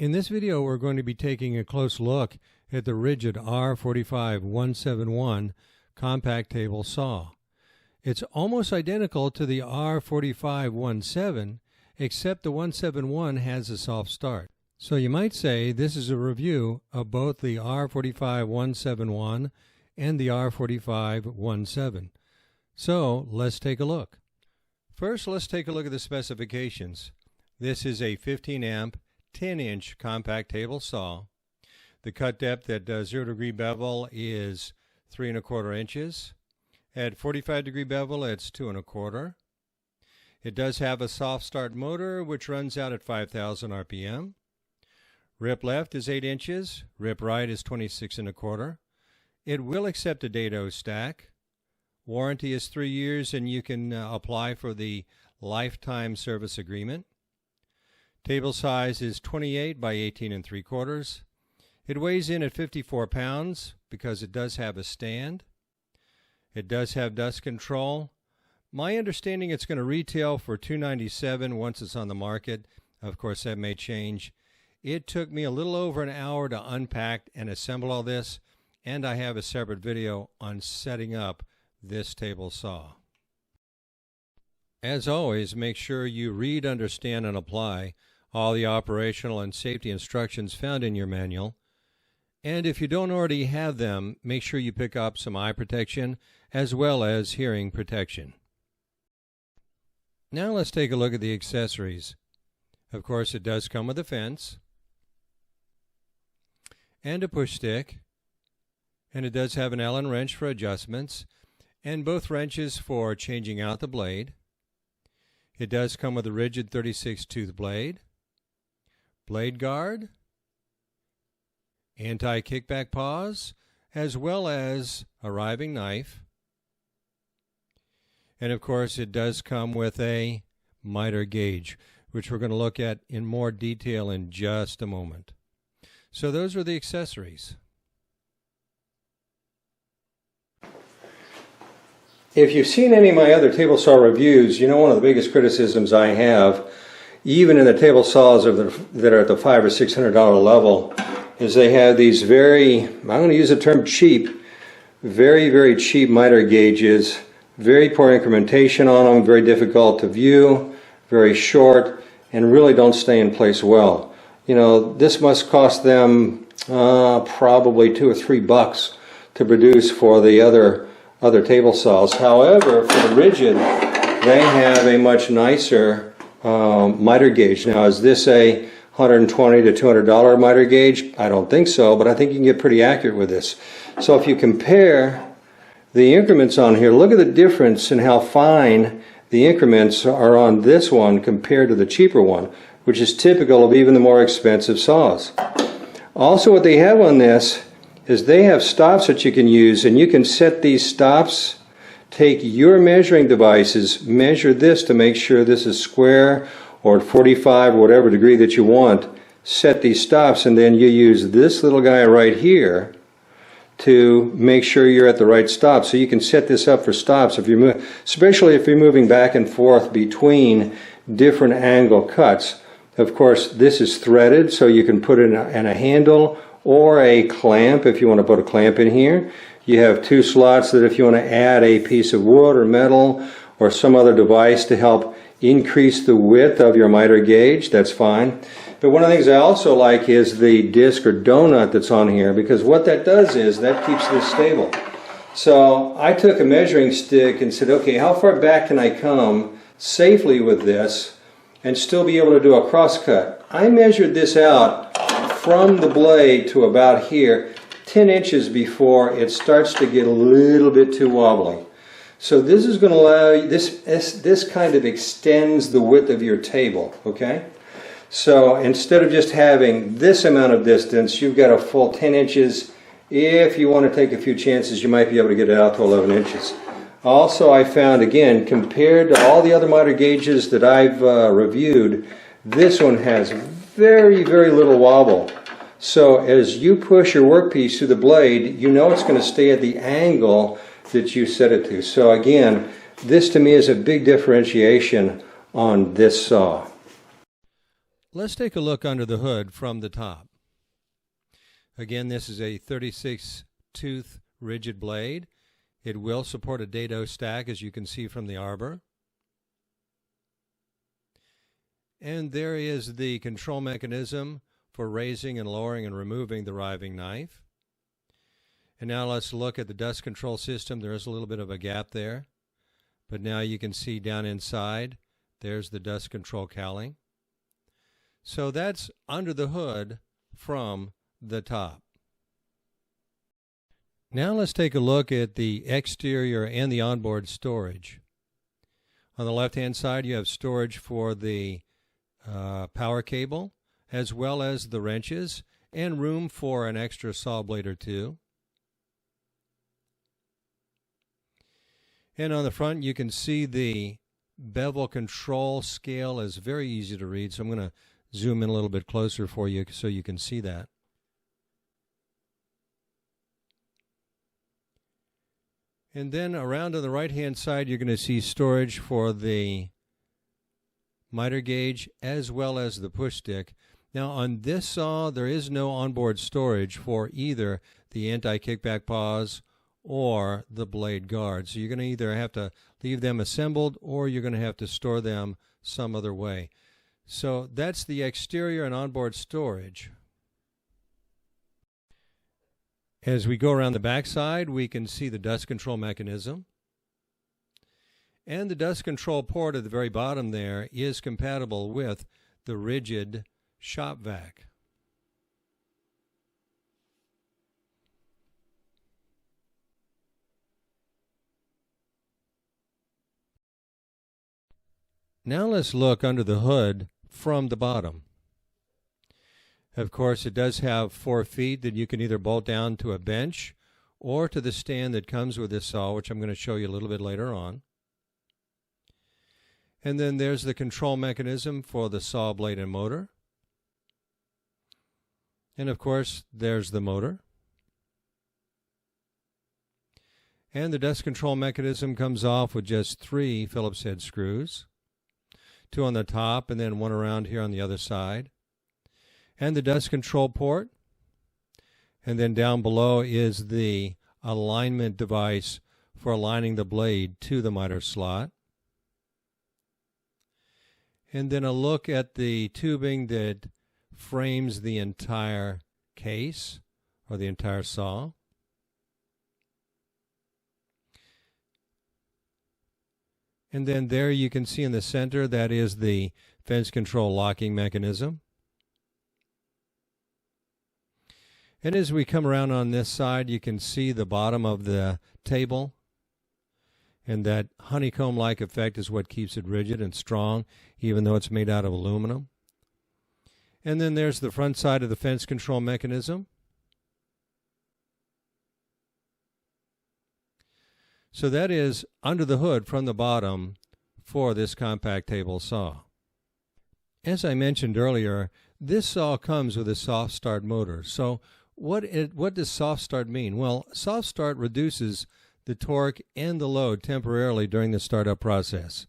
In this video, we're going to be taking a close look at the RIDGID R45171 compact table saw. It's almost identical to the R4517, except the 171 has a soft start. So you might say this is a review of both the R45171 and the R4517. So let's take a look. First, let's take a look at the specifications. This is a 15 amp 10-inch compact table saw. The cut depth at 0-degree bevel is 3 1/4 inches. At 45-degree bevel, it's 2 1/4. It does have a soft start motor, which runs out at 5,000 RPM. Rip left is 8 inches. Rip right is 26 1/4. It will accept a dado stack. Warranty is 3 years, and you can apply for the lifetime service agreement. Table size is 28 by 18 3/4. It weighs in at 54 pounds because it does have a stand. It does have dust control. My understanding, it's going to retail for $297 once it's on the market. Of course, that may change. It took me a little over an hour to unpack and assemble all this, and I have a separate video on setting up this table saw. As always, make sure you read, understand, and apply all the operational and safety instructions found in your manual. And if you don't already have them, make sure you pick up some eye protection as well as hearing protection. Now let's take a look at the accessories. Of course, it does come with a fence and a push stick, and it does have an Allen wrench for adjustments and both wrenches for changing out the blade. It does come with a RIDGID 36-tooth blade, blade guard, anti-kickback paws, as well as a riving knife. And of course, it does come with a miter gauge, which we're going to look at in more detail in just a moment. So those are the accessories. If you've seen any of my other table saw reviews, you know one of the biggest criticisms I have, even in the table saws that are at the $500 or $600 level, is they have these very, I'm going to use the term cheap, very cheap miter gauges, very poor incrementation on them, very difficult to view, very short, and really don't stay in place well. You know, this must cost them probably $2 or $3 to produce for the other table saws. However, for the RIDGID, they have a much nicer miter gauge. Now, is this a $120 to $200 miter gauge? I don't think so, but I think you can get pretty accurate with this. So if you compare the increments on here, look at the difference in how fine the increments are on this one compared to the cheaper one, which is typical of even the more expensive saws. Also, what they have on this is they have stops that you can use, and you can set these stops. Take your measuring devices, measure this to make sure this is square or at 45 or whatever degree that you want. Set these stops, and then you use this little guy right here to make sure you're at the right stop. So you can set this up for stops, if you're especially if you're moving back and forth between different angle cuts. Of course, this is threaded, so you can put it in a handle or a clamp if you want to put a clamp in here. You have 2 slots that if you want to add a piece of wood or metal or some other device to help increase the width of your miter gauge, that's fine. But one of the things I also like is the disc or donut that's on here, because what that does is that keeps this stable. So I took a measuring stick and said, okay, how far back can I come safely with this and still be able to do a cross cut? I measured this out from the blade to about here, 10 inches before it starts to get a little bit too wobbly. So this is going to allow you, this kind of extends the width of your table, okay? So instead of just having this amount of distance, you've got a full 10 inches. If you want to take a few chances, you might be able to get it out to 11 inches. Also, I found, again, compared to all the other miter gauges that I've reviewed, this one has very little wobble. So as you push your workpiece through the blade, you know it's going to stay at the angle that you set it to. So again, this to me is a big differentiation on this saw. Let's take a look under the hood from the top. Again, this is a 36-tooth rigid blade. It will support a dado stack, as you can see from the arbor. And there is the control mechanism for raising and lowering and removing the riving knife. And now let's look at the dust control system. There is a little bit of a gap there, but now you can see down inside, there's the dust control cowling. So that's under the hood from the top. Now let's take a look at the exterior and the onboard storage. On the left-hand side, you have storage for the power cable, as well as the wrenches, and room for an extra saw blade or two. And on the front, you can see the bevel control scale is very easy to read, so I'm going to zoom in a little bit closer for you so you can see that. And then around on the right-hand side, you're going to see storage for the miter gauge as well as the push stick. Now on this saw, there is no onboard storage for either the anti-kickback paws or the blade guard. So you're going to either have to leave them assembled or you're going to have to store them some other way. So that's the exterior and onboard storage. As we go around the backside, we can see the dust control mechanism. And the dust control port at the very bottom there is compatible with the RIDGID shop vac. Now let's look under the hood from the bottom. Of course, it does have 4 feet that you can either bolt down to a bench or to the stand that comes with this saw, which I'm going to show you a little bit later on. And then there's the control mechanism for the saw blade and motor. And of course, there's the motor. And the dust control mechanism comes off with just 3 Phillips head screws, 2 on the top and then 1 around here on the other side. And the dust control port. And then down below is the alignment device for aligning the blade to the miter slot. And then a look at the tubing that frames the entire case or the entire saw. And then there you can see in the center, that is the fence control locking mechanism. And as we come around on this side, you can see the bottom of the table. And that honeycomb-like effect is what keeps it rigid and strong, even though it's made out of aluminum. And then there's the front side of the fence control mechanism. So that is under the hood from the bottom for this compact table saw. As I mentioned earlier, this saw comes with a soft start motor. So what does soft start mean? Well, soft start reduces the torque and the load temporarily during the startup process.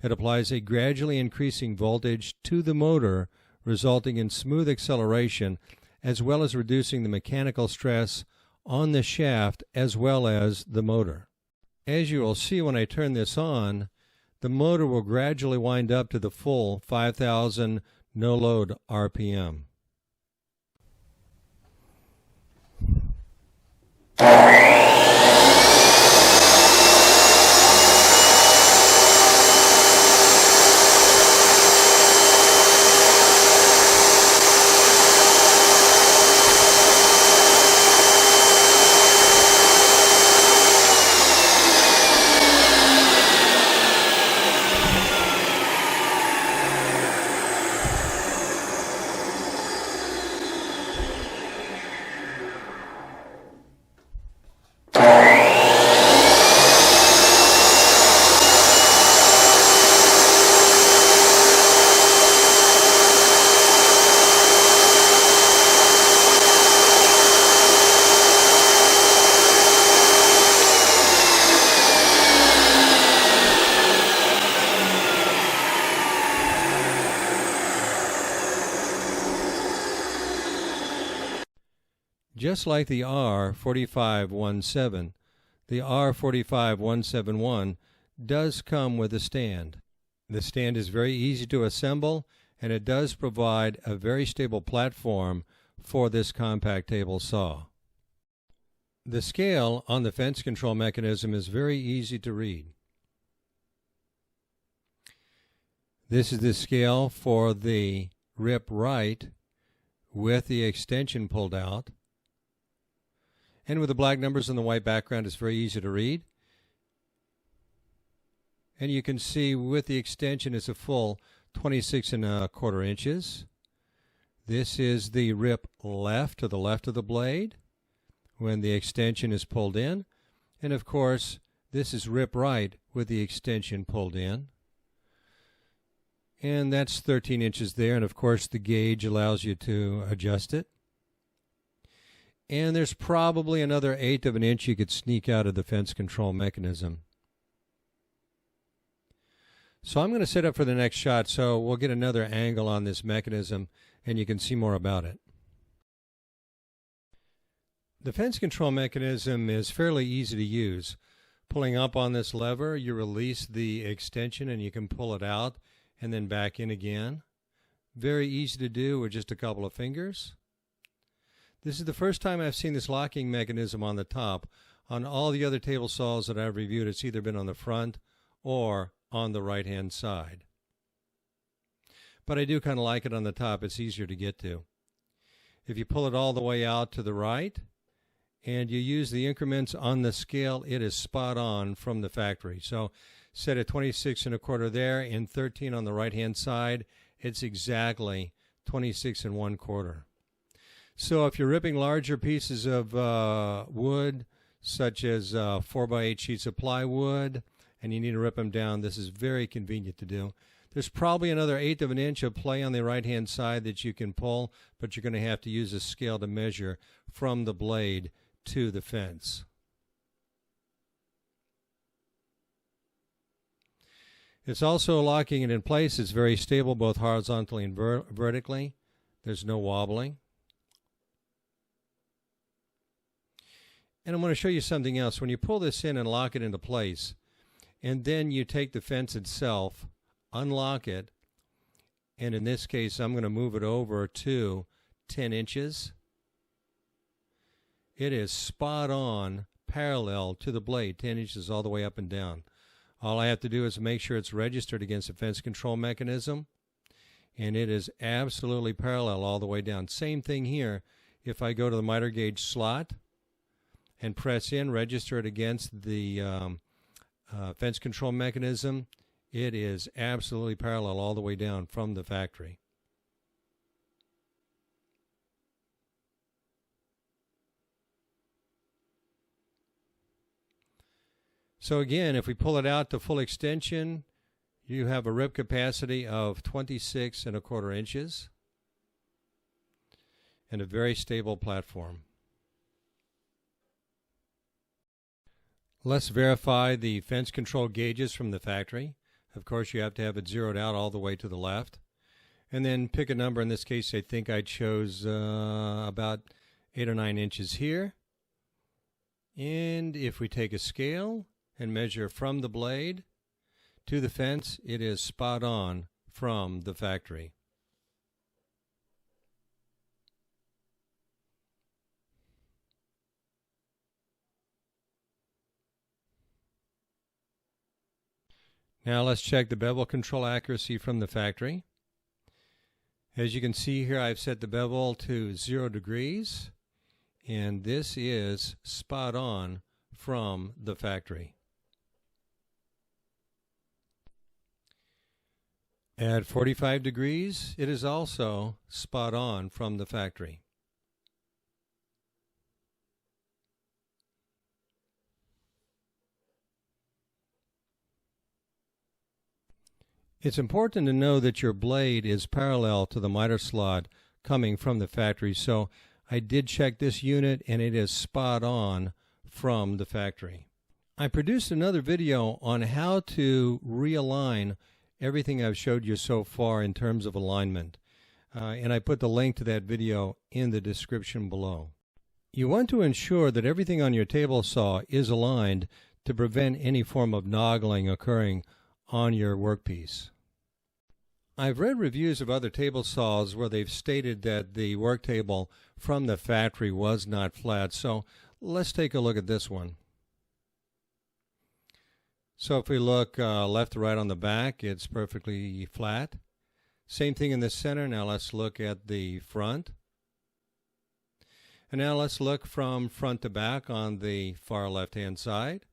It applies a gradually increasing voltage to the motor, resulting in smooth acceleration, as well as reducing the mechanical stress on the shaft as well as the motor. As you will see when I turn this on, the motor will gradually wind up to the full 5,000 no-load RPM. Just like the R45171, the R45171 does come with a stand. The stand is very easy to assemble, and it does provide a very stable platform for this compact table saw. The scale on the fence control mechanism is very easy to read. This is the scale for the rip right with the extension pulled out. And with the black numbers on the white background, it's very easy to read. And you can see with the extension it's a full 26¼ inches. This is the rip left to the left of the blade when the extension is pulled in. And of course, this is rip right with the extension pulled in. And that's 13 inches there. And of course, the gauge allows you to adjust it. And there's probably another 1/8 of an inch you could sneak out of the fence control mechanism. So I'm going to set up for the next shot so we'll get another angle on this mechanism and you can see more about it. The fence control mechanism is fairly easy to use. Pulling up on this lever, you release the extension and you can pull it out and then back in again. Very easy to do with just a couple of fingers. This is the first time I've seen this locking mechanism on the top. On all the other table saws that I've reviewed, it's either been on the front or on the right hand side. But I do kind of like it on the top. It's easier to get to. If you pull it all the way out to the right and you use the increments on the scale, it is spot on from the factory. So set at 26¼ there and 13 on the right hand side. It's exactly 26¼ So if you're ripping larger pieces of wood, such as 4x8 sheets of plywood, and you need to rip them down, this is very convenient to do. There's probably another 1/8 of an inch of play on the right-hand side that you can pull, but you're going to have to use a scale to measure from the blade to the fence. It's also locking it in place. It's very stable both horizontally and vertically. There's no wobbling. And I'm going to show you something else. When you pull this in and lock it into place, and then you take the fence itself, unlock it, and in this case I'm going to move it over to 10 inches. It is spot on parallel to the blade, 10 inches all the way up and down. All I have to do is make sure it's registered against the fence control mechanism, and it is absolutely parallel all the way down. Same thing here. If I go to the miter gauge slot and press in, register it against the fence control mechanism, it is absolutely parallel all the way down from the factory. So again, if we pull it out to full extension, you have a rip capacity of 26¼ inches and a very stable platform. Let's verify the fence control gauges from the factory. Of course, you have to have it zeroed out all the way to the left. And then pick a number. In this case, I think I chose about 8 or 9 inches here. And if we take a scale and measure from the blade to the fence, it is spot on from the factory. Now let's check the bevel control accuracy from the factory. As you can see here, I've set the bevel to 0 degrees, and this is spot on from the factory. At 45 degrees, it is also spot on from the factory. It's important to know that your blade is parallel to the miter slot coming from the factory. So I did check this unit and it is spot on from the factory. I produced another video on how to realign everything I've showed you so far in terms of alignment. And I put the link to that video in the description below. You want to ensure that everything on your table saw is aligned to prevent any form of noggling occurring on your workpiece. I've read reviews of other table saws where they've stated that the work table from the factory was not flat, so let's take a look at this one. So if we look left to right on the back, it's perfectly flat. Same thing in the center. Now let's look at the front. And now let's look from front to back on the far left-hand side.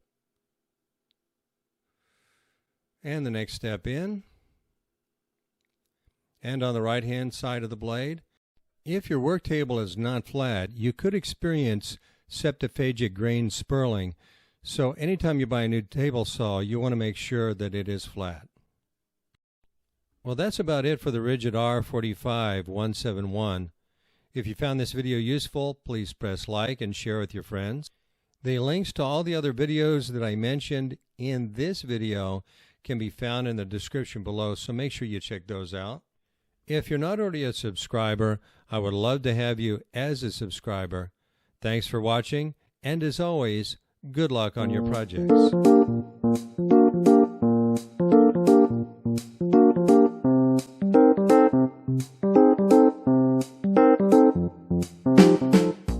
And the next step in. And on the right-hand side of the blade. If your work table is not flat, you could experience septophagic grain spurling. So anytime you buy a new table saw, you want to make sure that it is flat. Well, that's about it for the RIDGID R45171. If you found this video useful, please press like and share with your friends. The links to all the other videos that I mentioned in this video can be found in the description below, so make sure you check those out. If you're not already a subscriber, I would love to have you as a subscriber. Thanks for watching, and as always, good luck on your projects.